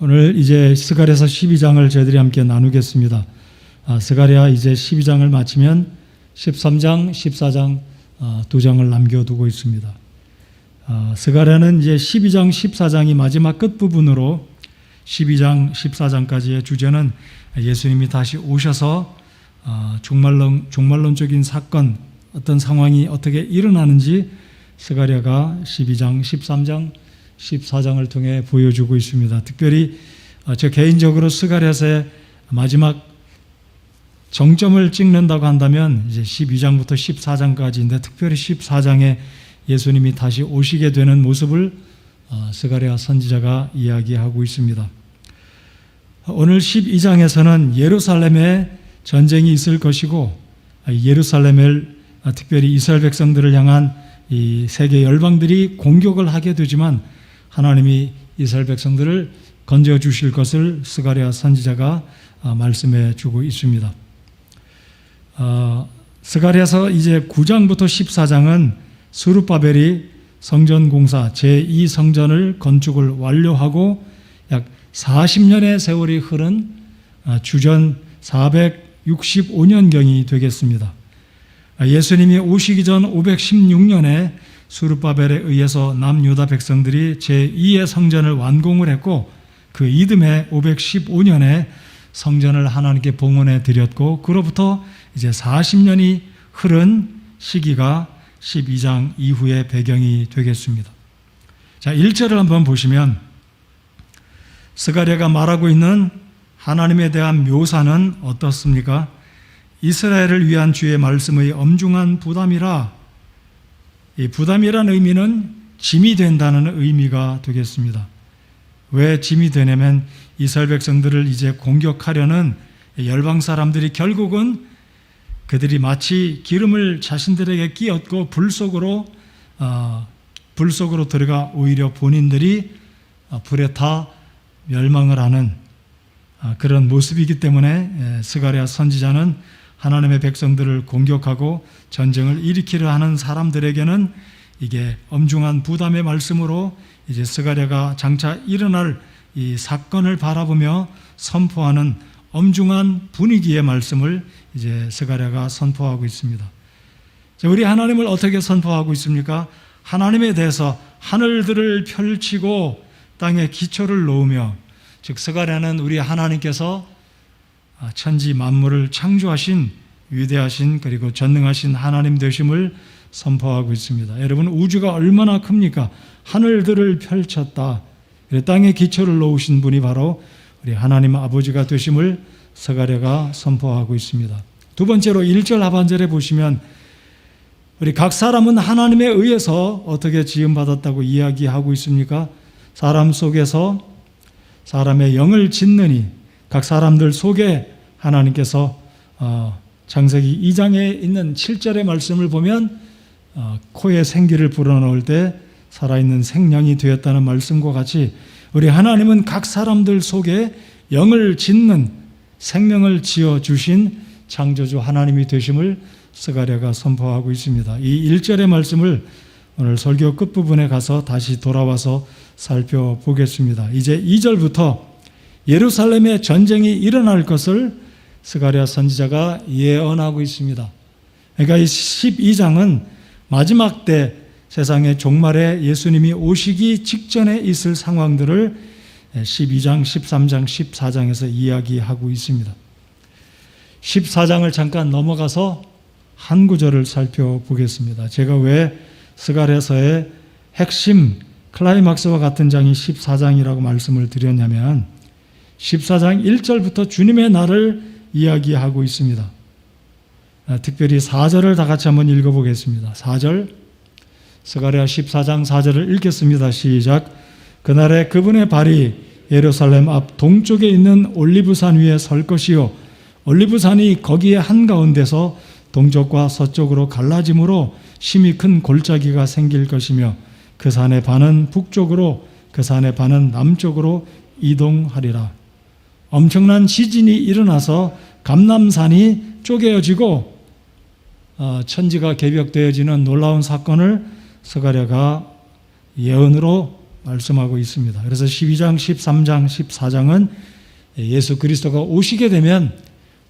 오늘 이제 스가랴서 12장을 저희들이 함께 나누겠습니다. 스가랴 이제 12장을 마치면 13장, 14장 두 장을 남겨두고 있습니다. 스가랴는 이제 12장, 14장이 마지막 끝부분으로 12장, 14장까지의 주제는 예수님이 다시 오셔서 종말론적인 사건, 어떤 상황이 어떻게 일어나는지 스가랴가 12장, 13장, 14장을 통해 보여주고 있습니다. 특별히 저 개인적으로 스가랴서의 마지막 정점을 찍는다고 한다면 이제 12장부터 14장까지인데, 특별히 14장에 예수님이 다시 오시게 되는 모습을 스가랴 선지자가 이야기하고 있습니다. 오늘 12장에서는 예루살렘에 전쟁이 있을 것이고, 예루살렘을 특별히 이스라엘 백성들을 향한 이 세계 열방들이 공격을 하게 되지만 하나님이 이스라엘 백성들을 건져 주실 것을 스가랴 선지자가 말씀해 주고 있습니다. 스가랴서 이제 9장부터 14장은 스룹바벨이 성전 공사 제2성전을 건축을 완료하고 약 40년의 세월이 흐른 주전 465년경이 되겠습니다. 예수님이 오시기 전 516년에 스룹바벨에 의해서 남유다 백성들이 제2의 성전을 완공을 했고, 그 이듬해 515년에 성전을 하나님께 봉헌해 드렸고, 그로부터 이제 40년이 흐른 시기가 12장 이후의 배경이 되겠습니다. 자, 1절을 한번 보시면 스가랴가 말하고 있는 하나님에 대한 묘사는 어떻습니까? 이스라엘을 위한 주의 말씀의 엄중한 부담이라. 이 부담이라는 의미는 짐이 된다는 의미가 되겠습니다. 왜 짐이 되냐면 이스라엘 백성들을 이제 공격하려는 열방 사람들이 결국은 그들이 마치 기름을 자신들에게 끼얹고 불 속으로 들어가 오히려 본인들이 불에 타 멸망을 하는 그런 모습이기 때문에 스가랴 선지자는 하나님의 백성들을 공격하고 전쟁을 일으키려 하는 사람들에게는 이게 엄중한 부담의 말씀으로 이제 스가랴가 장차 일어날 이 사건을 바라보며 선포하는 엄중한 분위기의 말씀을 이제 스가랴가 선포하고 있습니다. 우리 하나님을 어떻게 선포하고 있습니까? 하나님에 대해서 하늘들을 펼치고 땅에 기초를 놓으며, 즉 스가랴는 우리 하나님께서 천지 만물을 창조하신 위대하신 그리고 전능하신 하나님 되심을 선포하고 있습니다. 여러분, 우주가 얼마나 큽니까? 하늘들을 펼쳤다. 땅에 기초를 놓으신 분이 바로 우리 하나님 아버지가 되심을 스가랴가 선포하고 있습니다. 두 번째로 1절 하반절에 보시면 우리 각 사람은 하나님에 의해서 어떻게 지음받았다고 이야기하고 있습니까? 사람 속에서 사람의 영을 짓느니, 각 사람들 속에 하나님께서 창세기 2장에 있는 7절의 말씀을 보면 코에 생기를 불어넣을 때 살아있는 생명이 되었다는 말씀과 같이 우리 하나님은 각 사람들 속에 영을 짓는 생명을 지어주신 창조주 하나님이 되심을 스가랴가 선포하고 있습니다. 이 1절의 말씀을 오늘 설교 끝부분에 가서 다시 돌아와서 살펴보겠습니다. 이제 2절부터 예루살렘에 전쟁이 일어날 것을 스가랴 선지자가 예언하고 있습니다. 그러니까 이 12장은 마지막 때 세상의 종말에 예수님이 오시기 직전에 있을 상황들을 12장, 13장, 14장에서 이야기하고 있습니다. 14장을 잠깐 넘어가서 한 구절을 살펴보겠습니다. 제가 왜 스가랴서의 핵심 클라이막스와 같은 장이 14장이라고 말씀을 드렸냐면 14장 1절부터 주님의 날을 이야기하고 있습니다. 특별히 4절을 다 같이 한번 읽어보겠습니다. 4절, 스가랴 14장 4절을 읽겠습니다. 시작. 그날에 그분의 발이 예루살렘 앞 동쪽에 있는 올리브산 위에 설 것이요, 올리브산이 거기에 한가운데서 동쪽과 서쪽으로 갈라짐으로 심히 큰 골짜기가 생길 것이며, 그 산의 반은 북쪽으로 그 산의 반은 남쪽으로 이동하리라. 엄청난 지진이 일어나서 감람산이 쪼개어지고 천지가 개벽되어지는 놀라운 사건을 스가랴가 예언으로 말씀하고 있습니다. 그래서 12장, 13장, 14장은 예수 그리스도가 오시게 되면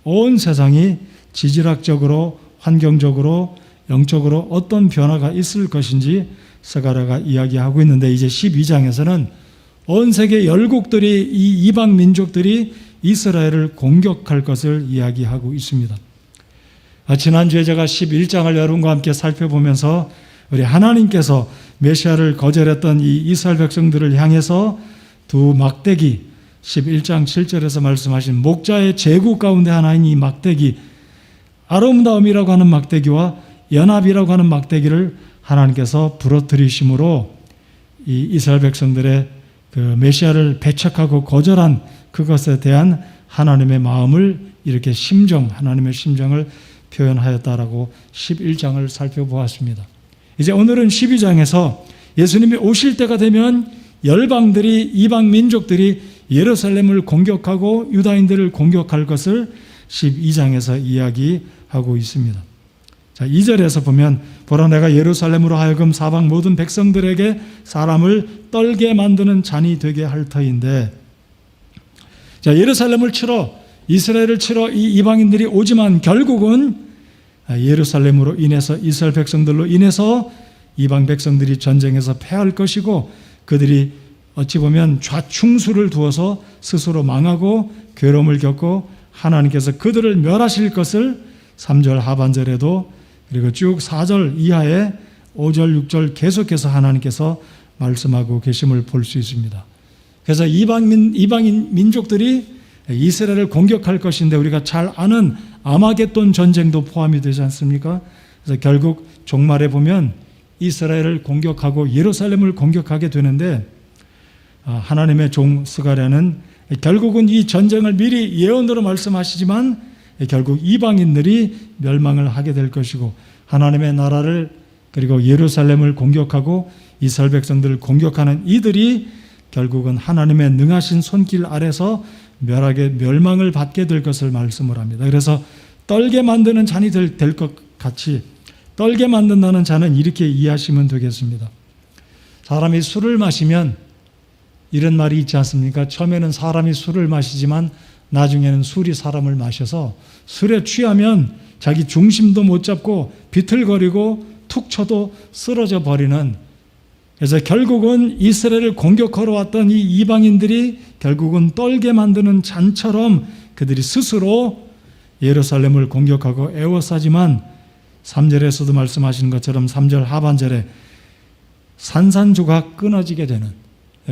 온 세상이 지질학적으로, 환경적으로, 영적으로 어떤 변화가 있을 것인지 스가랴가 이야기하고 있는데, 이제 12장에서는 온 세계 열국들이, 이 이방 민족들이 이스라엘을 공격할 것을 이야기하고 있습니다. 지난주에 제가 11장을 여러분과 함께 살펴보면서 우리 하나님께서 메시아를 거절했던 이 이스라엘 백성들을 향해서 두 막대기, 11장 7절에서 말씀하신 목자의 제구 가운데 하나인 이 막대기, 아름다움이라고 하는 막대기와 연합이라고 하는 막대기를 하나님께서 부러뜨리심으로 이 이스라엘 백성들의 그 메시아를 배척하고 거절한 그것에 대한 하나님의 마음을 이렇게 하나님의 심정을 표현하였다라고 11장을 살펴보았습니다. 이제 오늘은 12장에서 예수님이 오실 때가 되면 열방들이, 이방 민족들이 예루살렘을 공격하고 유다인들을 공격할 것을 12장에서 이야기하고 있습니다. 자, 2절에서 보면 보라 내가 예루살렘으로 하여금 사방 모든 백성들에게 사람을 떨게 만드는 잔이 되게 할 터인데, 자, 예루살렘을 치러, 이스라엘을 치러 이 이방인들이 오지만 결국은 예루살렘으로 인해서, 이스라엘 백성들로 인해서 이방 백성들이 전쟁에서 패할 것이고, 그들이 어찌 보면 좌충수를 두어서 스스로 망하고 괴로움을 겪고 하나님께서 그들을 멸하실 것을 3절 하반절에도, 그리고 쭉 4절 이하에 5절, 6절 계속해서 하나님께서 말씀하고 계심을 볼 수 있습니다. 그래서 이방인 민족들이 이스라엘을 공격할 것인데, 우리가 잘 아는 아마겟돈 전쟁도 포함이 되지 않습니까? 그래서 결국 종말에 보면 이스라엘을 공격하고 예루살렘을 공격하게 되는데, 하나님의 종 스가랴는 결국은 이 전쟁을 미리 예언으로 말씀하시지만 결국 이방인들이 멸망을 하게 될 것이고, 하나님의 나라를, 그리고 예루살렘을 공격하고 이스라엘 백성들을 공격하는 이들이 결국은 하나님의 능하신 손길 아래서 멸망을 받게 될 것을 말씀을 합니다. 그래서 떨게 만드는 잔이 될 것 같이, 떨게 만든다는 잔은 이렇게 이해하시면 되겠습니다. 사람이 술을 마시면 이런 말이 있지 않습니까? 처음에는 사람이 술을 마시지만 나중에는 술이 사람을 마셔서 술에 취하면 자기 중심도 못 잡고 비틀거리고 툭 쳐도 쓰러져 버리는, 그래서 결국은 이스라엘을 공격하러 왔던 이 이방인들이 결국은 떨게 만드는 잔처럼 그들이 스스로 예루살렘을 공격하고 애워싸지만, 3절에서도 말씀하신 것처럼 3절 하반절에 산산조각 끊어지게 되는,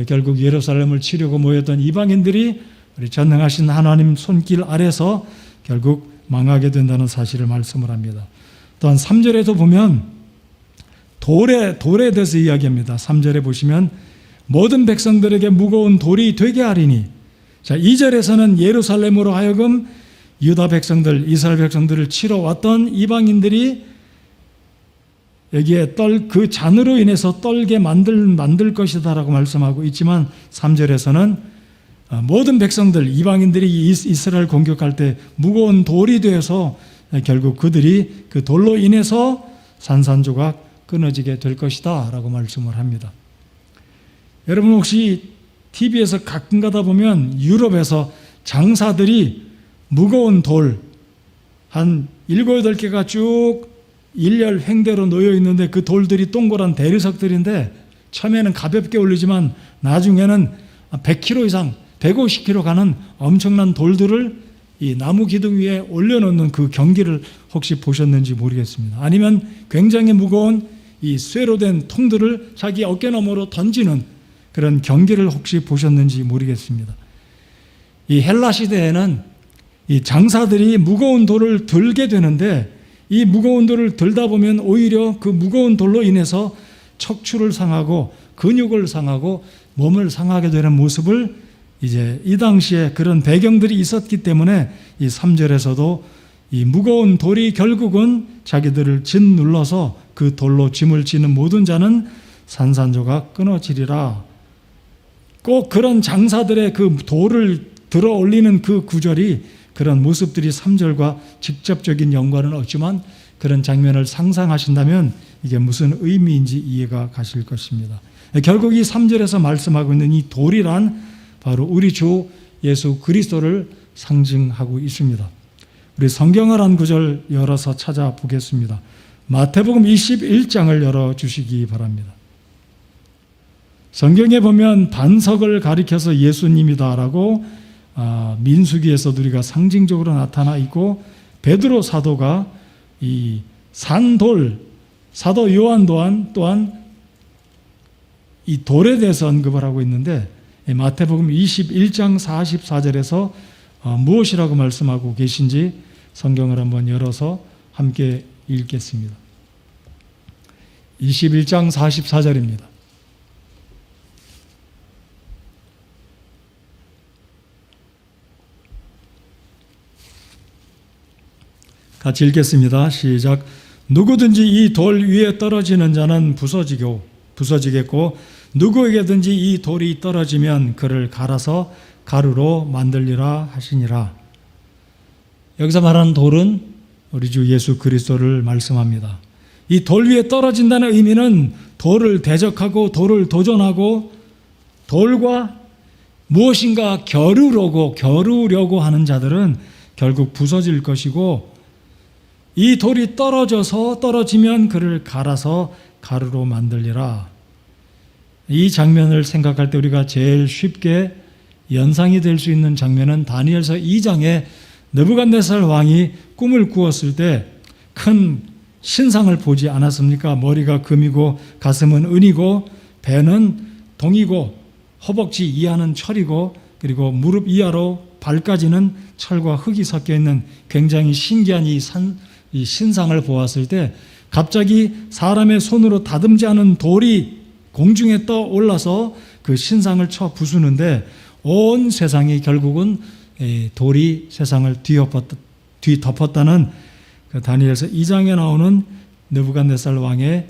결국 예루살렘을 치려고 모였던 이방인들이 우리 전능하신 하나님 손길 아래서 결국 망하게 된다는 사실을 말씀을 합니다. 또한 3절에도 보면 돌에 대해서 이야기합니다. 3절에 보시면 모든 백성들에게 무거운 돌이 되게 하리니, 자, 2절에서는 예루살렘으로 하여금 유다 백성들, 이스라엘 백성들을 치러 왔던 이방인들이 여기에 그 잔으로 인해서 떨게 만들 것이다라고 말씀하고 있지만, 3절에서는 모든 백성들, 이방인들이 이스라엘 공격할 때 무거운 돌이 되어서 결국 그들이 그 돌로 인해서 산산조각 끊어지게 될 것이다 라고 말씀을 합니다. 여러분 혹시 TV에서 가끔 가다 보면 유럽에서 장사들이 무거운 돌 한 7, 8개가 쭉 일렬 횡대로 놓여 있는데, 그 돌들이 동그란 대리석들인데 처음에는 가볍게 올리지만 나중에는 100kg 이상, 150kg 가는 엄청난 돌들을 이 나무 기둥 위에 올려놓는 그 경기를 혹시 보셨는지 모르겠습니다. 아니면 굉장히 무거운 이 쇠로 된 통들을 자기 어깨너머로 던지는 그런 경기를 혹시 보셨는지 모르겠습니다. 이 헬라 시대에는 이 장사들이 무거운 돌을 들게 되는데, 이 무거운 돌을 들다 보면 오히려 그 무거운 돌로 인해서 척추를 상하고 근육을 상하고 몸을 상하게 되는 모습을 이제 이 당시에 그런 배경들이 있었기 때문에 이 3절에서도 이 무거운 돌이 결국은 자기들을 짓눌러서 그 돌로 짐을 지는 모든 자는 산산조각 끊어지리라. 꼭 그런 장사들의 그 돌을 들어 올리는 그 구절이, 그런 모습들이 3절과 직접적인 연관은 없지만 그런 장면을 상상하신다면 이게 무슨 의미인지 이해가 가실 것입니다. 결국 이 3절에서 말씀하고 있는 이 돌이란 바로 우리 주 예수 그리스도를 상징하고 있습니다. 우리 성경을 한 구절 열어서 찾아보겠습니다. 마태복음 21장을 열어주시기 바랍니다. 성경에 보면 반석을 가리켜서 예수님이다라고 민수기에서도 우리가 상징적으로 나타나 있고, 베드로 사도가 이 산돌, 사도 요한 또한 이 돌에 대해서 언급을 하고 있는데, 마태복음 21장 44절에서 무엇이라고 말씀하고 계신지 성경을 한번 열어서 함께 읽겠습니다. 21장 44절입니다. 같이 읽겠습니다. 시작. 누구든지 이 돌 위에 떨어지는 자는 부서지겠고 누구에게든지 이 돌이 떨어지면 그를 갈아서 가루로 만들리라 하시니라. 여기서 말하는 돌은 우리 주 예수 그리스도를 말씀합니다. 이 돌 위에 떨어진다는 의미는 돌을 대적하고 돌을 도전하고 돌과 무엇인가 겨루려고 하는 자들은 결국 부서질 것이고, 이 돌이 떨어지면 그를 갈아서 가루로 만들리라. 이 장면을 생각할 때 우리가 제일 쉽게 연상이 될 수 있는 장면은 다니엘서 2장에 느부갓네살 왕이 꿈을 꾸었을 때 큰 신상을 보지 않았습니까? 머리가 금이고 가슴은 은이고 배는 동이고 허벅지 이하는 철이고 그리고 무릎 이하로 발까지는 철과 흙이 섞여 있는 굉장히 신기한 이 신상을 보았을 때 갑자기 사람의 손으로 다듬지 않은 돌이 공중에 떠올라서 그 신상을 쳐 부수는데 온 세상이 결국은 돌이 세상을 뒤덮었다는 그 다니엘서 2장에 나오는 느부갓네살 왕의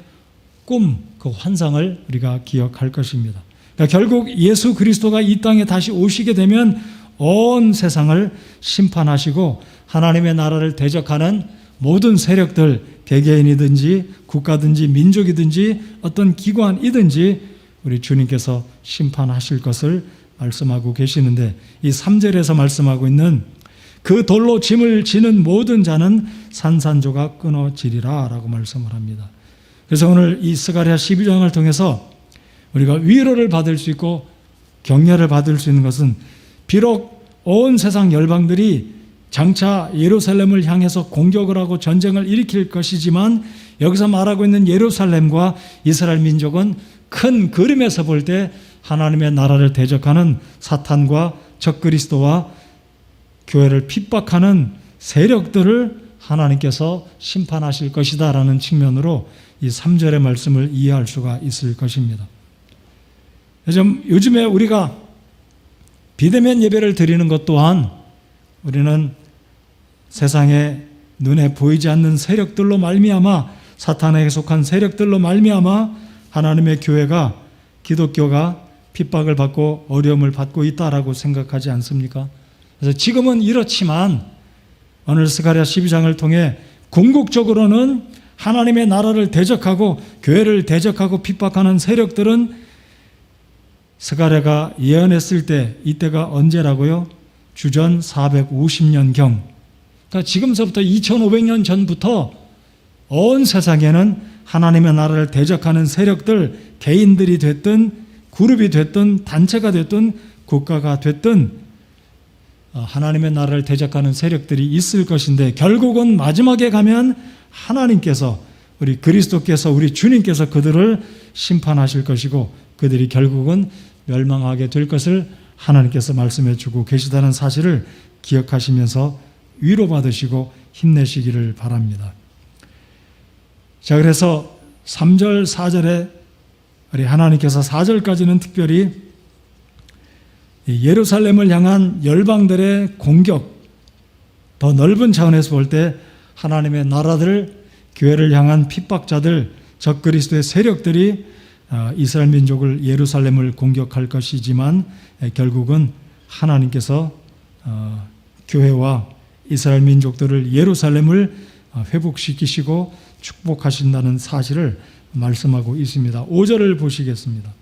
꿈, 그 환상을 우리가 기억할 것입니다. 그러니까 결국 예수 그리스도가 이 땅에 다시 오시게 되면 온 세상을 심판하시고 하나님의 나라를 대적하는 모든 세력들, 개개인이든지 국가든지 민족이든지 어떤 기관이든지 우리 주님께서 심판하실 것을 말씀하고 계시는데, 이 3절에서 말씀하고 있는 그 돌로 짐을 지는 모든 자는 산산조각 끊어지리라 라고 말씀을 합니다. 그래서 오늘 이 스가랴 12장을 통해서 우리가 위로를 받을 수 있고 격려를 받을 수 있는 것은, 비록 온 세상 열방들이 장차 예루살렘을 향해서 공격을 하고 전쟁을 일으킬 것이지만, 여기서 말하고 있는 예루살렘과 이스라엘 민족은 큰 그림에서 볼 때 하나님의 나라를 대적하는 사탄과 적그리스도와 교회를 핍박하는 세력들을 하나님께서 심판하실 것이다 라는 측면으로 이 3절의 말씀을 이해할 수가 있을 것입니다. 요즘에 우리가 비대면 예배를 드리는 것 또한 우리는 세상에 눈에 보이지 않는 세력들로 말미암아, 사탄에게 속한 세력들로 말미암아 하나님의 교회가, 기독교가 핍박을 받고 어려움을 받고 있다라고 생각하지 않습니까? 그래서 지금은 이렇지만 오늘 스가랴 12장을 통해 궁극적으로는 하나님의 나라를 대적하고 교회를 대적하고 핍박하는 세력들은 스가랴가 예언했을 때, 이때가 언제라고요? 주전 450년경. 그러니까 지금서부터 2500년 전부터 온 세상에는 하나님의 나라를 대적하는 세력들, 개인들이 됐든 그룹이 됐든 단체가 됐든 국가가 됐든 하나님의 나라를 대적하는 세력들이 있을 것인데, 결국은 마지막에 가면 하나님께서, 우리 그리스도께서, 우리 주님께서 그들을 심판하실 것이고 그들이 결국은 멸망하게 될 것을 하나님께서 말씀해 주고 계시다는 사실을 기억하시면서 위로받으시고 힘내시기를 바랍니다. 자, 그래서 3절, 4절에 우리 하나님께서 4절까지는 특별히 예루살렘을 향한 열방들의 공격, 더 넓은 차원에서 볼 때 하나님의 나라들, 교회를 향한 핍박자들, 적그리스도의 세력들이 이스라엘 민족을, 예루살렘을 공격할 것이지만 결국은 하나님께서 교회와 이스라엘 민족들을, 예루살렘을 회복시키시고 축복하신다는 사실을 말씀하고 있습니다. 5절을 보시겠습니다.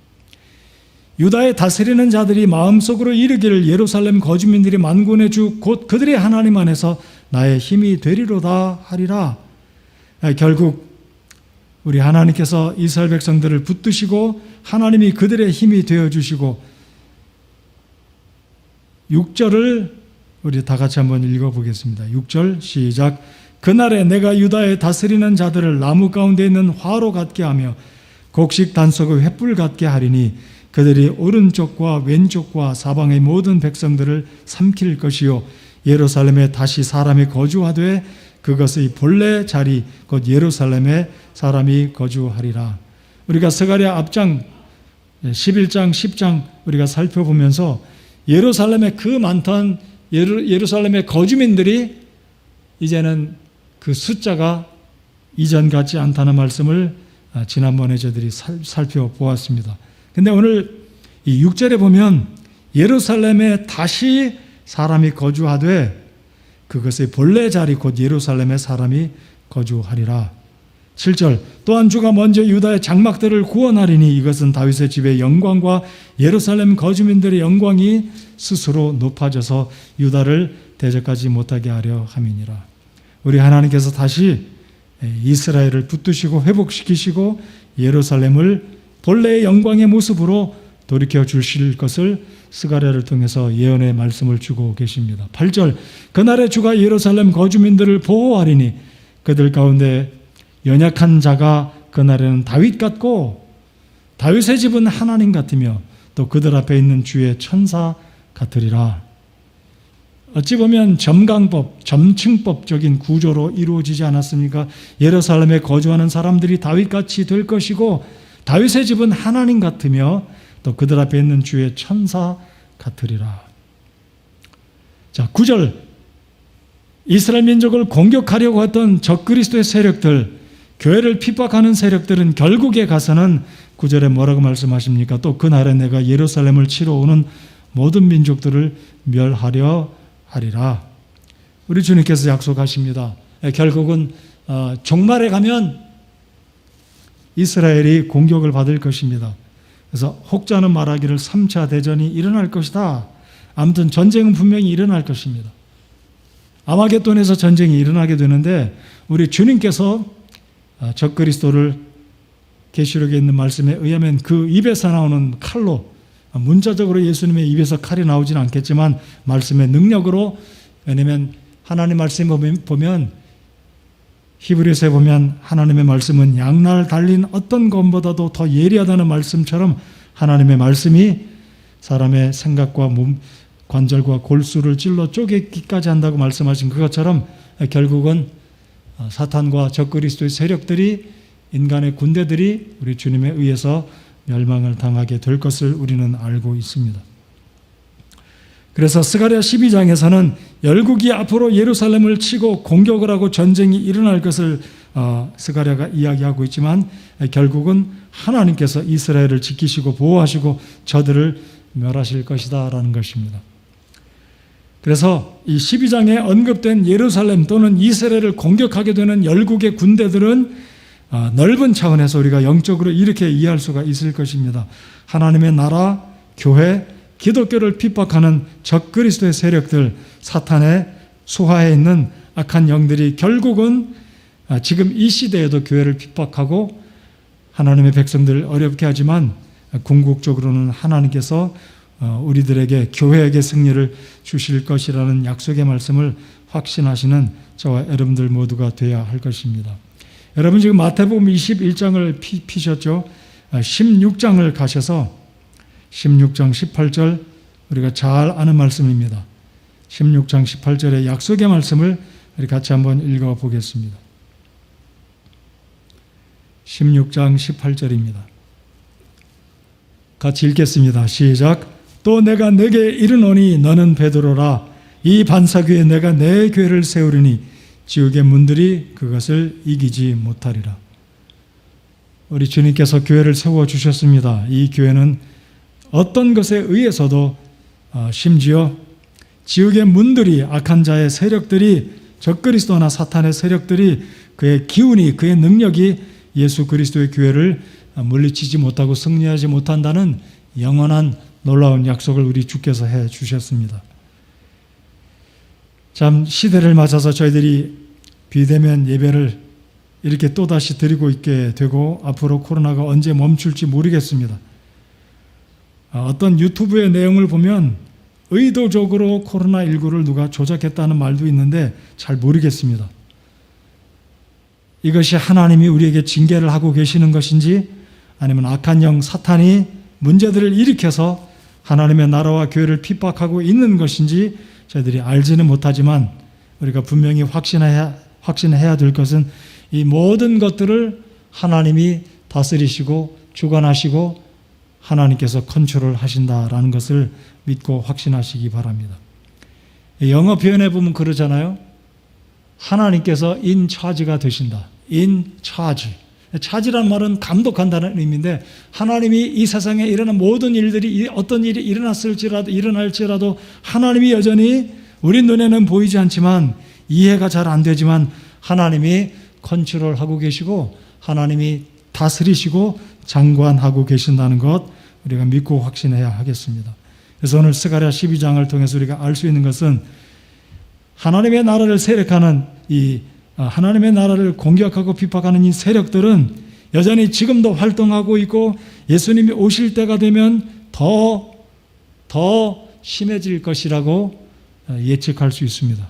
유다에 다스리는 자들이 마음속으로 이르기를 예루살렘 거주민들이 만군의 주 곧 그들의 하나님 안에서 나의 힘이 되리로다 하리라. 결국 우리 하나님께서 이스라엘 백성들을 붙드시고 하나님이 그들의 힘이 되어주시고 6절을 우리 다 같이 한번 읽어보겠습니다. 6절 시작. 그날에 내가 유다에 다스리는 자들을 나무 가운데 있는 화로 같게 하며 곡식 단속의 횃불 같게 하리니 그들이 오른쪽과 왼쪽과 사방의 모든 백성들을 삼킬 것이요 예루살렘에 다시 사람이 거주하되 그것의 본래 자리 곧 예루살렘에 사람이 거주하리라. 우리가 스가랴 앞장 11장 10장 우리가 살펴보면서 예루살렘에 그 많던 예루살렘의 거주민들이 이제는 그 숫자가 이전 같지 않다는 말씀을 지난번에 저희들이 살펴보았습니다. 근데 오늘 이 6절에 보면 예루살렘에 다시 사람이 거주하되 그것의 본래 자리 곧 예루살렘에 사람이 거주하리라. 7절 또한 주가 먼저 유다의 장막들을 구원하리니 이것은 다윗의 집의 영광과 예루살렘 거주민들의 영광이 스스로 높아져서 유다를 대적하지 못하게 하려 함이니라. 우리 하나님께서 다시 이스라엘을 붙드시고 회복시키시고 예루살렘을 본래의 영광의 모습으로 돌이켜 주실 것을 스가랴를 통해서 예언의 말씀을 주고 계십니다. 8절 그날에 주가 예루살렘 거주민들을 보호하리니 그들 가운데 연약한 자가 그날에는 다윗 같고 다윗의 집은 하나님 같으며 또 그들 앞에 있는 주의 천사 같으리라. 어찌 보면 점강법, 점층법적인 구조로 이루어지지 않았습니까? 예루살렘에 거주하는 사람들이 다윗같이 될 것이고 다윗의 집은 하나님 같으며 또 그들 앞에 있는 주의 천사 같으리라. 자, 9절 이스라엘 민족을 공격하려고 했던 적그리스도의 세력들, 교회를 핍박하는 세력들은 결국에 가서는 9절에 뭐라고 말씀하십니까? 또 그날에 내가 예루살렘을 치러 오는 모든 민족들을 멸하려 하리라. 우리 주님께서 약속하십니다. 결국은 종말에 가면 이스라엘이 공격을 받을 것입니다. 그래서 혹자는 말하기를 3차 대전이 일어날 것이다. 아무튼 전쟁은 분명히 일어날 것입니다. 아마겟돈에서 전쟁이 일어나게 되는데 우리 주님께서 적그리스도를 계시록에 있는 말씀에 의하면 그 입에서 나오는 칼로, 문자적으로 예수님의 입에서 칼이 나오지는 않겠지만 말씀의 능력으로, 왜냐하면 하나님 말씀 보면 히브리서에 보면 하나님의 말씀은 양날 달린 어떤 검보다도 더 예리하다는 말씀처럼 하나님의 말씀이 사람의 생각과 몸, 관절과 골수를 찔러 쪼개기까지 한다고 말씀하신 그것처럼 결국은 사탄과 적그리스도의 세력들이, 인간의 군대들이 우리 주님에 의해서 멸망을 당하게 될 것을 우리는 알고 있습니다. 그래서 스가랴 12장에서는 열국이 앞으로 예루살렘을 치고 공격을 하고 전쟁이 일어날 것을 스가랴가 이야기하고 있지만 결국은 하나님께서 이스라엘을 지키시고 보호하시고 저들을 멸하실 것이다 라는 것입니다. 그래서 이 12장에 언급된 예루살렘 또는 이스라엘을 공격하게 되는 열국의 군대들은 넓은 차원에서 우리가 영적으로 이렇게 이해할 수가 있을 것입니다. 하나님의 나라, 교회, 기독교를 핍박하는 적그리스도의 세력들, 사탄의 수하에 있는 악한 영들이 결국은 지금 이 시대에도 교회를 핍박하고 하나님의 백성들을 어렵게 하지만 궁극적으로는 하나님께서 우리들에게, 교회에게 승리를 주실 것이라는 약속의 말씀을 확신하시는 저와 여러분들 모두가 되어야 할 것입니다. 여러분 지금 마태복음 21장을 피셨죠? 16장을 가셔서 16장 18절 우리가 잘 아는 말씀입니다. 16장 18절의 약속의 말씀을 우리 같이 한번 읽어보겠습니다. 16장 18절입니다. 같이 읽겠습니다. 시작. 또 내가 네게 이르노니 너는 베드로라. 이 반석 위에 내가 내 교회를 세우리니 지옥의 문들이 그것을 이기지 못하리라. 우리 주님께서 교회를 세워주셨습니다. 이 교회는 어떤 것에 의해서도 심지어 지옥의 문들이, 악한 자의 세력들이, 적그리스도나 사탄의 세력들이, 그의 기운이, 그의 능력이 예수 그리스도의 교회를 물리치지 못하고 승리하지 못한다는 영원한 놀라운 약속을 우리 주께서 해 주셨습니다. 참 시대를 맞아서 저희들이 비대면 예배를 이렇게 또다시 드리고 있게 되고 앞으로 코로나가 언제 멈출지 모르겠습니다. 어떤 유튜브의 내용을 보면 의도적으로 코로나19를 누가 조작했다는 말도 있는데 잘 모르겠습니다. 이것이 하나님이 우리에게 징계를 하고 계시는 것인지 아니면 악한 영 사탄이 문제들을 일으켜서 하나님의 나라와 교회를 핍박하고 있는 것인지 저희들이 알지는 못하지만 우리가 분명히 확신해야 될 것은 이 모든 것들을 하나님이 다스리시고 주관하시고 하나님께서 컨트롤 하신다라는 것을 믿고 확신하시기 바랍니다. 영어 표현에 보면 그러잖아요. 하나님께서 in charge가 되신다. in charge. 차지란 말은 감독한다는 의미인데 하나님이 이 세상에 일어난 모든 일들이 어떤 일이 일어날지라도 하나님이 여전히 우리 눈에는 보이지 않지만 이해가 잘 안 되지만 하나님이 컨트롤하고 계시고 하나님이 다스리시고 장관하고 계신다는 것 우리가 믿고 확신해야 하겠습니다. 그래서 오늘 스가랴 12장을 통해서 우리가 알 수 있는 것은 하나님의 나라를 세력하는 하나님의 나라를 공격하고 비판하는 이 세력들은 여전히 지금도 활동하고 있고 예수님이 오실 때가 되면 더 심해질 것이라고 예측할 수 있습니다.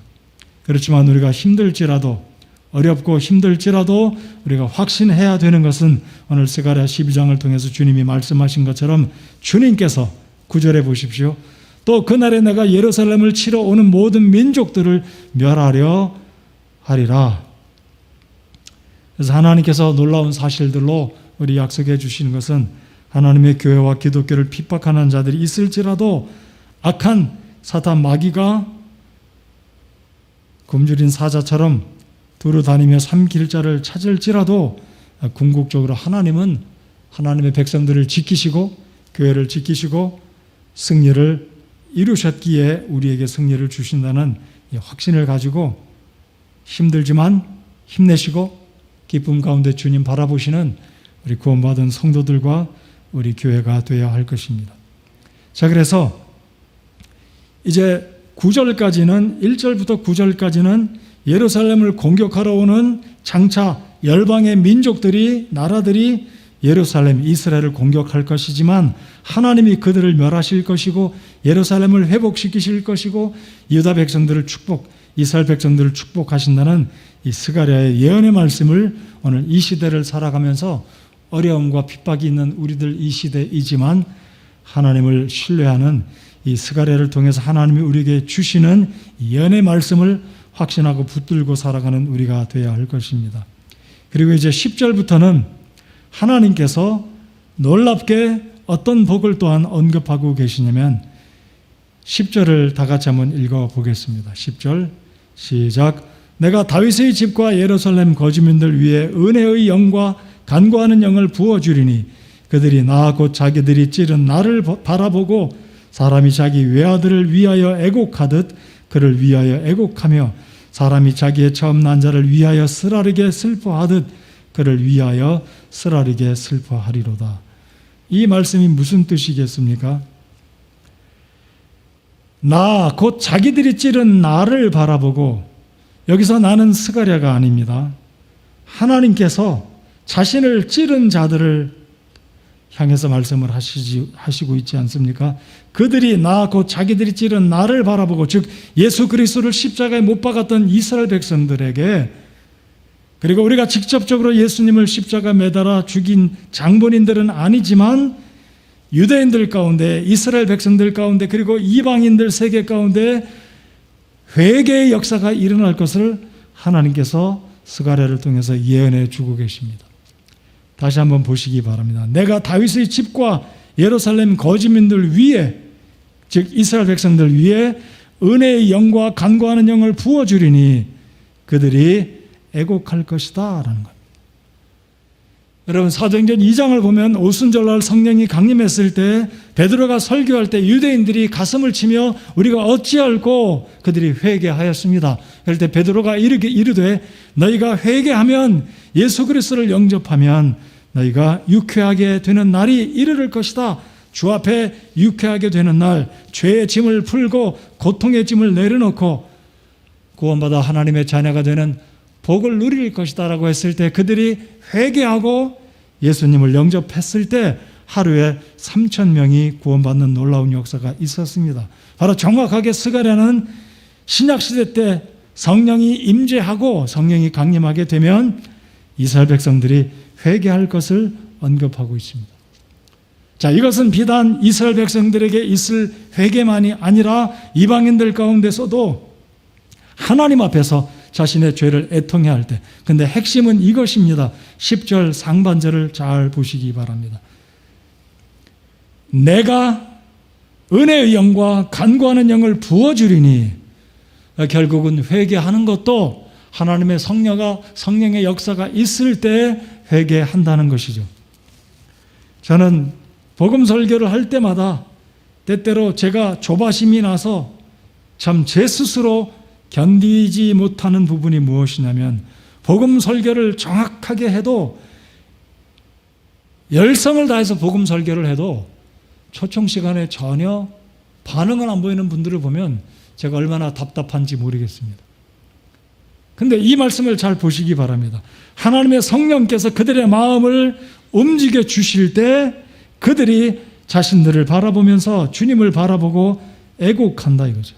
그렇지만 우리가 힘들지라도 어렵고 힘들지라도 우리가 확신해야 되는 것은 오늘 스가랴 12장을 통해서 주님이 말씀하신 것처럼 주님께서 9절에 보십시오. 또 그날에 내가 예루살렘을 치러 오는 모든 민족들을 멸하려 하리라. 그래서 하나님께서 놀라운 사실들로 우리 약속해 주시는 것은 하나님의 교회와 기독교를 핍박하는 자들이 있을지라도 악한 사탄 마귀가 굶주린 사자처럼 두루 다니며 삼킬 자를 찾을지라도 궁극적으로 하나님은 하나님의 백성들을 지키시고 교회를 지키시고 승리를 이루셨기에 우리에게 승리를 주신다는 확신을 가지고 힘들지만 힘내시고 기쁨 가운데 주님 바라보시는 우리 구원받은 성도들과 우리 교회가 되어야 할 것입니다. 자, 그래서 이제 9절까지는 1절부터 9절까지는 예루살렘을 공격하러 오는 장차 열방의 민족들이 나라들이 예루살렘 이스라엘을 공격할 것이지만 하나님이 그들을 멸하실 것이고 예루살렘을 회복시키실 것이고 유다 백성들을 이스라엘 백성들을 축복하신다는 이 스가랴의 예언의 말씀을 오늘 이 시대를 살아가면서 어려움과 핍박이 있는 우리들 이 시대이지만 하나님을 신뢰하는 이 스가랴를 통해서 하나님이 우리에게 주시는 예언의 말씀을 확신하고 붙들고 살아가는 우리가 되어야 할 것입니다. 그리고 이제 10절부터는 하나님께서 놀랍게 어떤 복을 또한 언급하고 계시냐면 10절을 다 같이 한번 읽어보겠습니다. 10절 시작. 내가 다윗의 집과 예루살렘 거주민들 위에 은혜의 영과 간구하는 영을 부어주리니 그들이 나 곧 자기들이 찌른 나를 바라보고 사람이 자기 외아들을 위하여 애곡하듯 그를 위하여 애곡하며 사람이 자기의 처음 난 자를 위하여 쓰라리게 슬퍼하듯 그를 위하여 쓰라리게 슬퍼하리로다. 이 말씀이 무슨 뜻이겠습니까? 나 곧 자기들이 찌른 나를 바라보고, 여기서 나는 스가랴가 아닙니다. 하나님께서 자신을 찌른 자들을 향해서 말씀을 하시고 있지 않습니까? 그들이 나 곧 자기들이 찌른 나를 바라보고, 즉 예수 그리스도를 십자가에 못 박았던 이스라엘 백성들에게, 그리고 우리가 직접적으로 예수님을 십자가 매달아 죽인 장본인들은 아니지만 유대인들 가운데, 이스라엘 백성들 가운데, 그리고 이방인들 세계 가운데 회개의 역사가 일어날 것을 하나님께서 스가랴를 통해서 예언해 주고 계십니다. 다시 한번 보시기 바랍니다. 내가 다윗의 집과 예루살렘 거주민들 위에, 즉 이스라엘 백성들 위에 은혜의 영과 간구하는 영을 부어주리니 그들이 애곡할 것이다 라는 겁니다. 여러분, 사도행전 2장을 보면 오순절날 성령이 강림했을 때 베드로가 설교할 때 유대인들이 가슴을 치며 우리가 어찌할꼬 그들이 회개하였습니다. 그럴 때 베드로가 이르되 너희가 회개하면 예수 그리스도를 영접하면 너희가 유쾌하게 되는 날이 이르를 것이다. 주 앞에 유쾌하게 되는 날, 죄의 짐을 풀고 고통의 짐을 내려놓고 구원받아 하나님의 자녀가 되는 복을 누릴 것이다라고 했을 때, 그들이 회개하고 예수님을 영접했을 때 하루에 3,000명이 구원받는 놀라운 역사가 있었습니다. 바로 정확하게 스가랴는 신약시대 때 성령이 임재하고 성령이 강림하게 되면 이스라엘 백성들이 회개할 것을 언급하고 있습니다. 자, 이것은 비단 이스라엘 백성들에게 있을 회개만이 아니라 이방인들 가운데서도 하나님 앞에서 자신의 죄를 애통해야 할 때, 근데 핵심은 이것입니다. 10절 상반절을 잘 보시기 바랍니다. 내가 은혜의 영과 간구하는 영을 부어주리니, 결국은 회개하는 것도 하나님의 성령의 역사가 있을 때 회개한다는 것이죠. 저는 복음 설교를 할 때마다 때때로 제가 조바심이 나서 참 제 스스로 견디지 못하는 부분이 무엇이냐면, 복음 설교를 정확하게 해도, 열성을 다해서 복음 설교를 해도 초청 시간에 전혀 반응을 안 보이는 분들을 보면 제가 얼마나 답답한지 모르겠습니다. 근데 이 말씀을 잘 보시기 바랍니다. 하나님의 성령께서 그들의 마음을 움직여 주실 때 그들이 자신들을 바라보면서 주님을 바라보고 애곡한다 이거죠.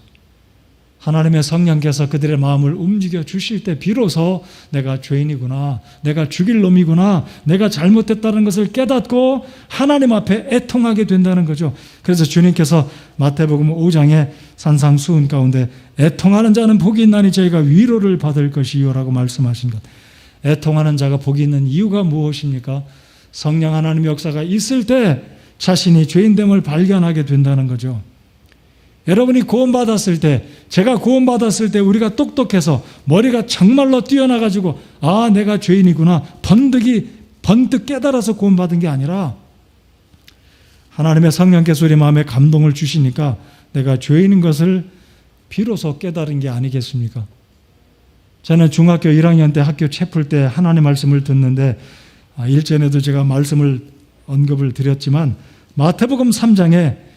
하나님의 성령께서 그들의 마음을 움직여 주실 때 비로소 내가 죄인이구나, 내가 죽일 놈이구나, 내가 잘못했다는 것을 깨닫고 하나님 앞에 애통하게 된다는 거죠. 그래서 주님께서 마태복음 5장에 산상수훈 가운데 애통하는 자는 복이 있나니 저희가 위로를 받을 것이요 라고 말씀하신 것. 애통하는 자가 복이 있는 이유가 무엇입니까? 성령 하나님의 역사가 있을 때 자신이 죄인됨을 발견하게 된다는 거죠. 여러분이 구원받았을 때, 제가 구원받았을 때 우리가 똑똑해서 머리가 정말로 뛰어나가지고 아, 내가 죄인이구나 번뜩 깨달아서 구원받은 게 아니라 하나님의 성령께서 우리 마음에 감동을 주시니까 내가 죄인인 것을 비로소 깨달은 게 아니겠습니까? 저는 중학교 1학년 때 학교 채플 때 하나님 말씀을 듣는데, 일전에도 제가 말씀을 언급을 드렸지만 마태복음 3장에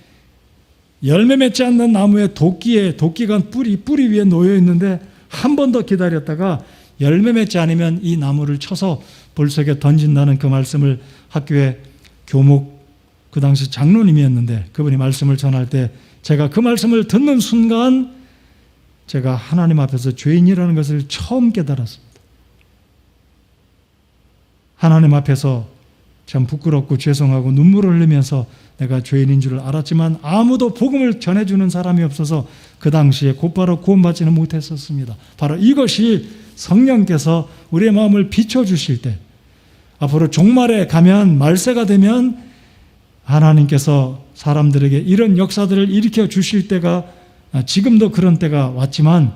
열매 맺지 않는 나무에 도끼가 뿌리 위에 놓여 있는데 한 번 더 기다렸다가 열매 맺지 않으면 이 나무를 쳐서 불 속에 던진다는 그 말씀을 학교에 교목, 그 당시 장로님이었는데 그분이 말씀을 전할 때 제가 그 말씀을 듣는 순간 제가 하나님 앞에서 죄인이라는 것을 처음 깨달았습니다. 하나님 앞에서 참 부끄럽고 죄송하고 눈물을 흘리면서 내가 죄인인 줄 알았지만 아무도 복음을 전해주는 사람이 없어서 그 당시에 곧바로 구원받지는 못했었습니다. 바로 이것이 성령께서 우리의 마음을 비춰주실 때, 앞으로 종말에 가면, 말세가 되면 하나님께서 사람들에게 이런 역사들을 일으켜 주실 때가, 지금도 그런 때가 왔지만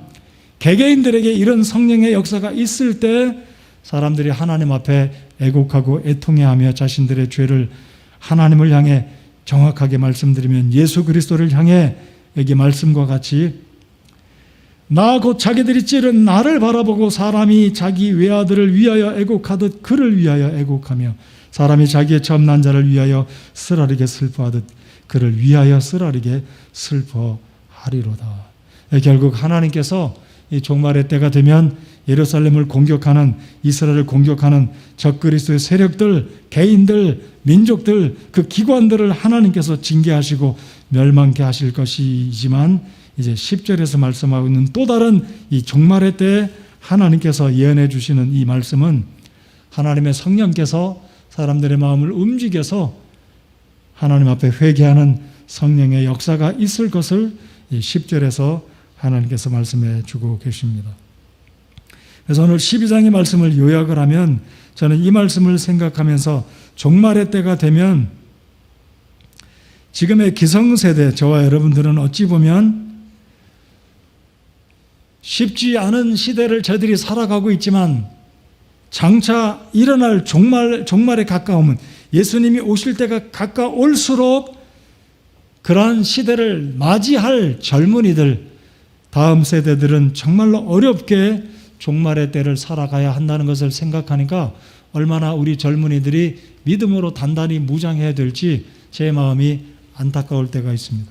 개개인들에게 이런 성령의 역사가 있을 때 사람들이 하나님 앞에 애곡하고 애통해하며 자신들의 죄를 하나님을 향해 정확하게 말씀드리면 예수 그리스도를 향해 여기 말씀과 같이 나 곧 자기들이 찌른 나를 바라보고 사람이 자기 외아들을 위하여 애곡하듯 그를 위하여 애곡하며 사람이 자기의 처음 난 자를 위하여 쓰라리게 슬퍼하듯 그를 위하여 쓰라리게 슬퍼하리로다. 결국 하나님께서 이 종말의 때가 되면 예루살렘을 공격하는, 이스라엘을 공격하는 적그리스도의 세력들, 개인들, 민족들, 그 기관들을 하나님께서 징계하시고 멸망케 하실 것이지만 이제 10절에서 말씀하고 있는 또 다른 이 종말의 때에 하나님께서 예언해 주시는 이 말씀은 하나님의 성령께서 사람들의 마음을 움직여서 하나님 앞에 회개하는 성령의 역사가 있을 것을 이 10절에서 하나님께서 말씀해 주고 계십니다. 그래서 오늘 12장의 말씀을 요약을 하면 저는 이 말씀을 생각하면서 종말의 때가 되면 지금의 기성세대, 저와 여러분들은 어찌 보면 쉽지 않은 시대를 저들이 살아가고 있지만 장차 일어날 종말에 가까우면, 예수님이 오실 때가 가까울수록 그러한 시대를 맞이할 젊은이들, 다음 세대들은 정말로 어렵게 종말의 때를 살아가야 한다는 것을 생각하니까 얼마나 우리 젊은이들이 믿음으로 단단히 무장해야 될지 제 마음이 안타까울 때가 있습니다.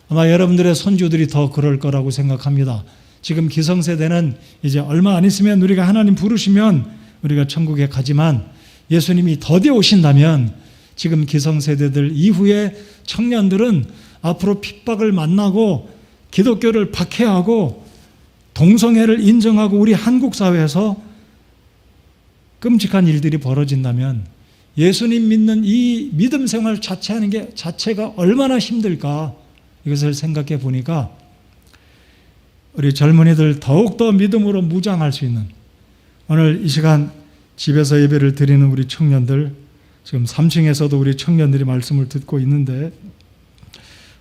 아마 여러분들의 손주들이 더 그럴 거라고 생각합니다. 지금 기성세대는 이제 얼마 안 있으면 우리가 하나님 부르시면 우리가 천국에 가지만 예수님이 더디 오신다면 지금 기성세대들 이후에 청년들은 앞으로 핍박을 만나고 기독교를 박해하고 동성애를 인정하고 우리 한국 사회에서 끔찍한 일들이 벌어진다면 예수님 믿는 이 믿음 생활 자체하는 게 자체가 얼마나 힘들까, 이것을 생각해 보니까 우리 젊은이들 더욱더 믿음으로 무장할 수 있는, 오늘 이 시간 집에서 예배를 드리는 우리 청년들, 지금 3층에서도 우리 청년들이 말씀을 듣고 있는데,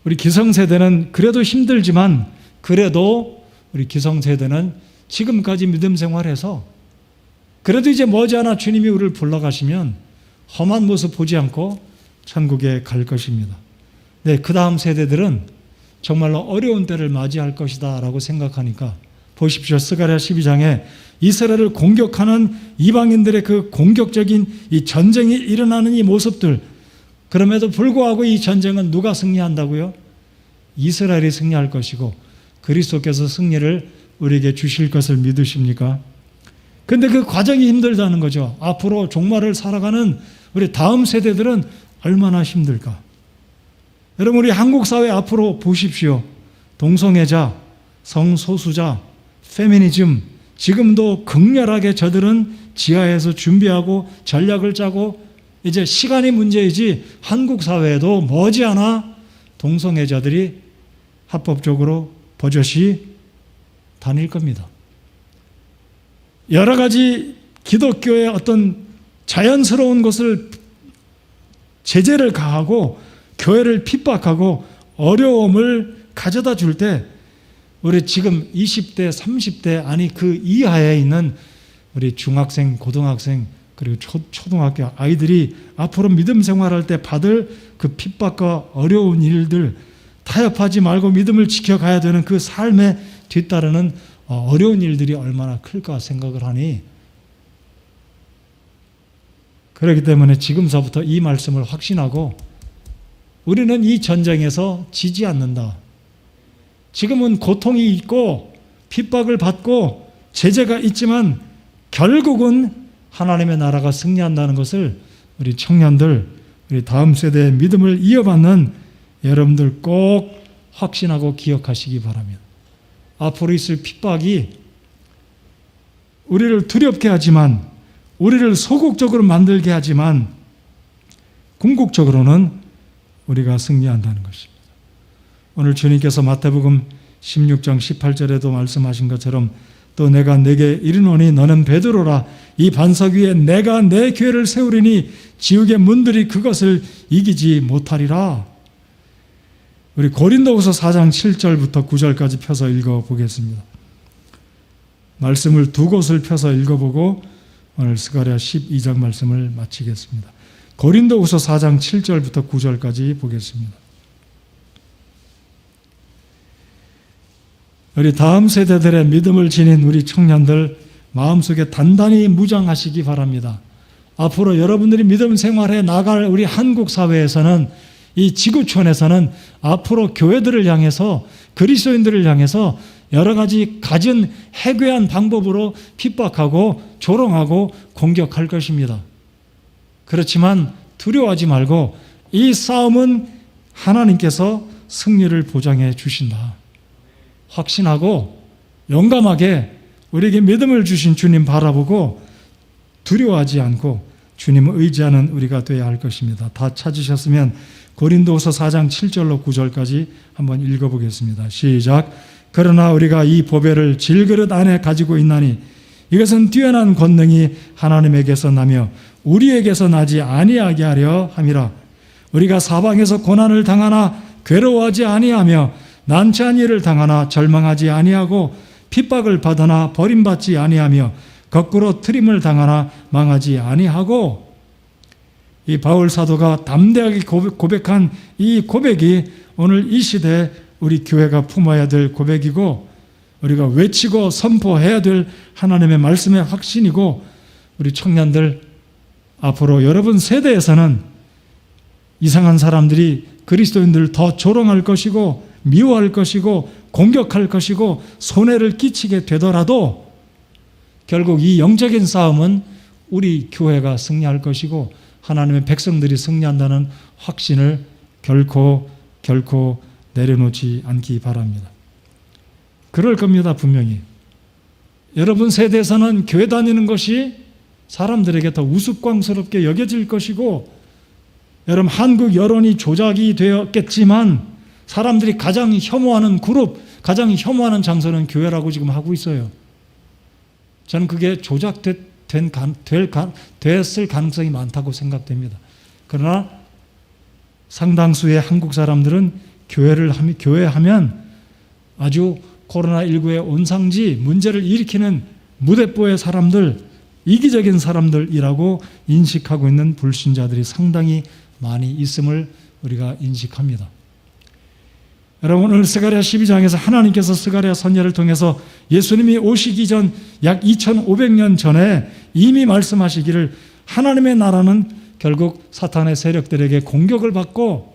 우리 기성세대는 그래도 힘들지만 그래도 우리 기성세대는 지금까지 믿음 생활해서 그래도 이제 머지않아 주님이 우리를 불러가시면 험한 모습 보지 않고 천국에 갈 것입니다. 네, 그 다음 세대들은 정말로 어려운 때를 맞이할 것이다 라고 생각하니까 보십시오. 스가랴 12장에 이스라엘을 공격하는 이방인들의 그 공격적인 이 전쟁이 일어나는 이 모습들, 그럼에도 불구하고 이 전쟁은 누가 승리한다고요? 이스라엘이 승리할 것이고 그리스도께서 승리를 우리에게 주실 것을 믿으십니까? 근데 그 과정이 힘들다는 거죠. 앞으로 종말을 살아가는 우리 다음 세대들은 얼마나 힘들까? 여러분, 우리 한국 사회 앞으로 보십시오. 동성애자, 성소수자, 페미니즘, 지금도 극렬하게 저들은 지하에서 준비하고 전략을 짜고 이제 시간이 문제이지 한국 사회에도 머지않아 동성애자들이 합법적으로 버젓이 다닐 겁니다. 여러 가지 기독교의 어떤 자연스러운 것을 제재를 가하고 교회를 핍박하고 어려움을 가져다 줄 때 우리 지금 20대, 30대 아니 그 이하에 있는 우리 중학생, 고등학생 그리고 초등학교 아이들이 앞으로 믿음 생활할 때 받을 그 핍박과 어려운 일들, 타협하지 말고 믿음을 지켜가야 되는 그 삶에 뒤따르는 어려운 일들이 얼마나 클까 생각을 하니, 그렇기 때문에 지금서부터 이 말씀을 확신하고 우리는 이 전쟁에서 지지 않는다. 지금은 고통이 있고 핍박을 받고 제재가 있지만 결국은 하나님의 나라가 승리한다는 것을 우리 청년들, 우리 다음 세대의 믿음을 이어받는 여러분들 꼭 확신하고 기억하시기 바랍니다. 앞으로 있을 핍박이 우리를 두렵게 하지만, 우리를 소극적으로 만들게 하지만 궁극적으로는 우리가 승리한다는 것입니다. 오늘 주님께서 마태복음 16장 18절에도 말씀하신 것처럼 또 내가 네게 이르노니 너는 베드로라, 이 반석 위에 내가 내 교회를 세우리니 지옥의 문들이 그것을 이기지 못하리라. 우리 고린도후서 4장 7절부터 9절까지 펴서 읽어보겠습니다. 말씀을 두 곳을 펴서 읽어보고 오늘 스가랴 12장 말씀을 마치겠습니다. 고린도후서 4장 7절부터 9절까지 보겠습니다. 우리 다음 세대들의 믿음을 지닌 우리 청년들 마음속에 단단히 무장하시기 바랍니다. 앞으로 여러분들이 믿음 생활해 나갈 우리 한국 사회에서는, 이 지구촌에서는 앞으로 교회들을 향해서, 그리스도인들을 향해서 여러 가지 갖은 해괴한 방법으로 핍박하고 조롱하고 공격할 것입니다. 그렇지만 두려워하지 말고 이 싸움은 하나님께서 승리를 보장해 주신다. 확신하고 용감하게 우리에게 믿음을 주신 주님 바라보고 두려워하지 않고 주님을 의지하는 우리가 되어야 할 것입니다. 다 찾으셨으면 고린도후서 4장 7절로 9절까지 한번 읽어보겠습니다. 시작. 그러나 우리가 이 보배를 질그릇 안에 가지고 있나니 이것은 뛰어난 권능이 하나님에게서 나며 우리에게서 나지 아니하게 하려 함이라. 우리가 사방에서 고난을 당하나 괴로워하지 아니하며 난처한 일을 당하나 절망하지 아니하고 핍박을 받으나 버림받지 아니하며 거꾸로 트림을 당하나 망하지 아니하고, 이 바울 사도가 담대하게 고백한 이 고백이 오늘 이 시대에 우리 교회가 품어야 될 고백이고 우리가 외치고 선포해야 될 하나님의 말씀의 확신이고, 우리 청년들 앞으로 여러분 세대에서는 이상한 사람들이 그리스도인들을 더 조롱할 것이고 미워할 것이고 공격할 것이고 손해를 끼치게 되더라도 결국 이 영적인 싸움은 우리 교회가 승리할 것이고 하나님의 백성들이 승리한다는 확신을 결코 내려놓지 않기 바랍니다. 그럴 겁니다, 분명히. 여러분 세대에서는 교회 다니는 것이 사람들에게 더 우스꽝스럽게 여겨질 것이고, 여러분 한국 여론이 조작이 되었겠지만 사람들이 가장 혐오하는 그룹, 가장 혐오하는 장소는 교회라고 지금 하고 있어요. 저는 그게 됐을 가능성이 많다고 생각됩니다. 그러나 상당수의 한국 사람들은 교회하면 아주 코로나19의 온상지 문제를 일으키는 무대뽀의 사람들, 이기적인 사람들이라고 인식하고 있는 불신자들이 상당히 많이 있음을 우리가 인식합니다. 여러분, 오늘 스가랴 12장에서 하나님께서 스가랴 선지자를 통해서 예수님이 오시기 전 약 2500년 전에 이미 말씀하시기를 하나님의 나라는 결국 사탄의 세력들에게 공격을 받고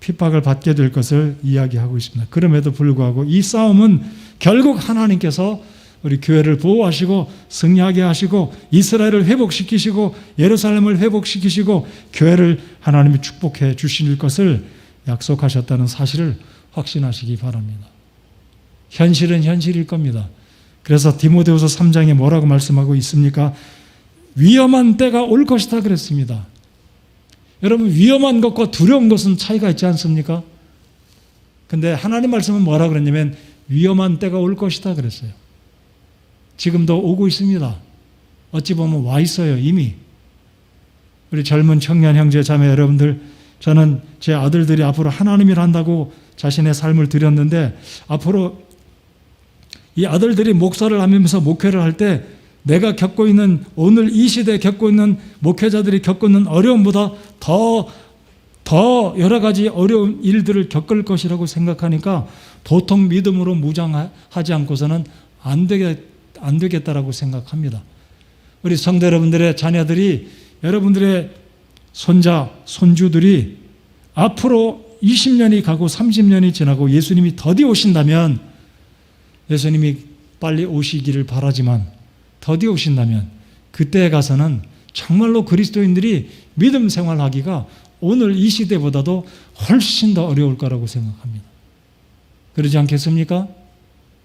핍박을 받게 될 것을 이야기하고 있습니다. 그럼에도 불구하고 이 싸움은 결국 하나님께서 우리 교회를 보호하시고 승리하게 하시고 이스라엘을 회복시키시고 예루살렘을 회복시키시고 교회를 하나님이 축복해 주실 것을 약속하셨다는 사실을 확신하시기 바랍니다. 현실은 현실일 겁니다. 그래서 디모데후서 3장에 뭐라고 말씀하고 있습니까? 위험한 때가 올 것이다 그랬습니다. 여러분, 위험한 것과 두려운 것은 차이가 있지 않습니까? 근데 하나님 말씀은 뭐라고 그랬냐면 위험한 때가 올 것이다 그랬어요. 지금도 오고 있습니다. 어찌 보면 와 있어요, 이미. 우리 젊은 청년 형제 자매 여러분들, 저는 제 아들들이 앞으로 하나님을 한다고 자신의 삶을 드렸는데, 앞으로 이 아들들이 목사를 하면서 목회를 할 때 내가 겪고 있는, 오늘 이 시대에 겪고 있는 목회자들이 겪고 있는 어려움보다 더 여러 가지 어려운 일들을 겪을 것이라고 생각하니까 보통 믿음으로 무장하지 않고서는 안 되겠다라고 생각합니다. 우리 성도 여러분들의 자녀들이, 여러분들의 손자, 손주들이 앞으로 20년이 가고 30년이 지나고 예수님이 더디 오신다면, 예수님이 빨리 오시기를 바라지만 더디 오신다면 그때에 가서는 정말로 그리스도인들이 믿음 생활하기가 오늘 이 시대보다도 훨씬 더 어려울 거라고 생각합니다. 그러지 않겠습니까?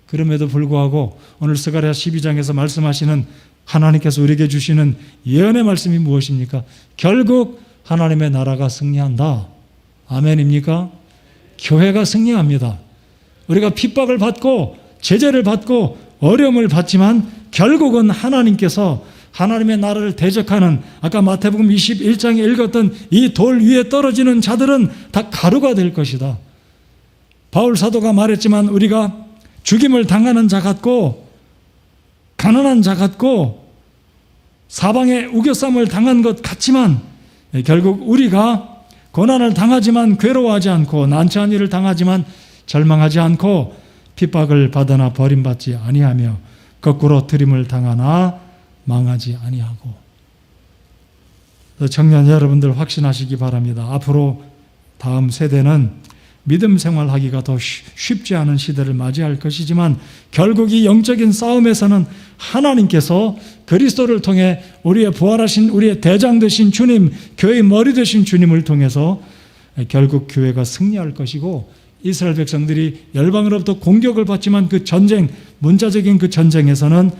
그럼에도 불구하고 오늘 스가랴 12장에서 말씀하시는, 하나님께서 우리에게 주시는 예언의 말씀이 무엇입니까? 결국 하나님의 나라가 승리한다. 아멘입니까? 교회가 승리합니다. 우리가 핍박을 받고 제재를 받고 어려움을 받지만 결국은 하나님께서 하나님의 나라를 대적하는, 아까 마태복음 21장에 읽었던 이 돌 위에 떨어지는 자들은 다 가루가 될 것이다. 바울 사도가 말했지만 우리가 죽임을 당하는 자 같고 가난한 자 같고 사방에 우겨쌈을 당한 것 같지만 결국 우리가 고난을 당하지만 괴로워하지 않고 난처한 일을 당하지만 절망하지 않고 핍박을 받으나 버림받지 아니하며 거꾸로 트림을 당하나 망하지 아니하고. 청년 여러분들 확신하시기 바랍니다. 앞으로 다음 세대는 믿음 생활하기가 더 쉽지 않은 시대를 맞이할 것이지만 결국 이 영적인 싸움에서는 하나님께서 그리스도를 통해 우리의 부활하신, 우리의 대장 되신 주님, 교회의 머리 되신 주님을 통해서 결국 교회가 승리할 것이고, 이스라엘 백성들이 열방으로부터 공격을 받지만 그 전쟁, 문자적인 그 전쟁에서는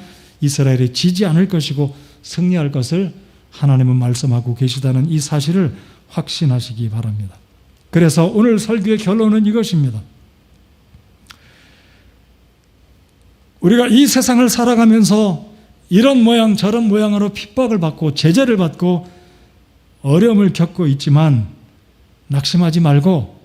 이스라엘이 지지 않을 것이고 승리할 것을 하나님은 말씀하고 계시다는 이 사실을 확신하시기 바랍니다. 그래서 오늘 설교의 결론은 이것입니다. 우리가 이 세상을 살아가면서 이런 모양 저런 모양으로 핍박을 받고 제재를 받고 어려움을 겪고 있지만 낙심하지 말고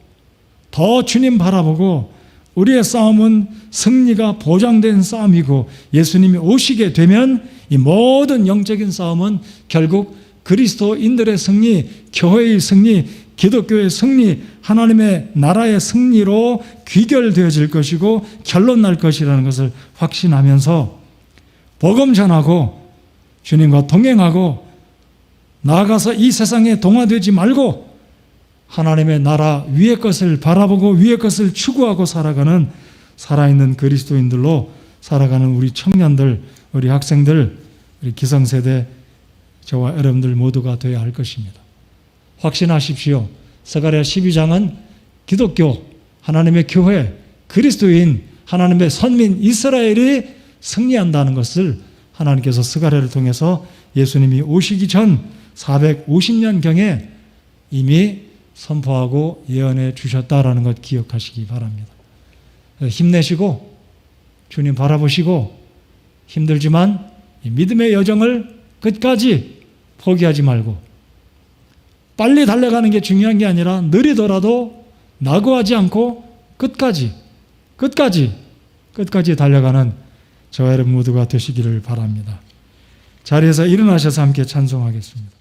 더 주님 바라보고, 우리의 싸움은 승리가 보장된 싸움이고 예수님이 오시게 되면 이 모든 영적인 싸움은 결국 그리스도인들의 승리, 교회의 승리, 기독교의 승리, 하나님의 나라의 승리로 귀결되어질 것이고 결론 날 것이라는 것을 확신하면서 복음 전하고 주님과 동행하고 나아가서 이 세상에 동화되지 말고 하나님의 나라 위의 것을 바라보고 위의 것을 추구하고 살아가는 살아있는 그리스도인들로 살아가는 우리 청년들, 우리 학생들, 우리 기성세대, 저와 여러분들 모두가 되어야 할 것입니다. 확신하십시오. 스가랴 12장은 기독교, 하나님의 교회, 그리스도인, 하나님의 선민 이스라엘이 승리한다는 것을 하나님께서 스가랴를 통해서 예수님이 오시기 전 450년경에 이미 선포하고 예언해 주셨다라는 것 기억하시기 바랍니다. 힘내시고 주님 바라보시고 힘들지만 이 믿음의 여정을 끝까지 포기하지 말고 빨리 달려가는 게 중요한 게 아니라 느리더라도 낙오하지 않고 끝까지 달려가는 저와 여러분 모두가 되시기를 바랍니다. 자리에서 일어나셔서 함께 찬송하겠습니다.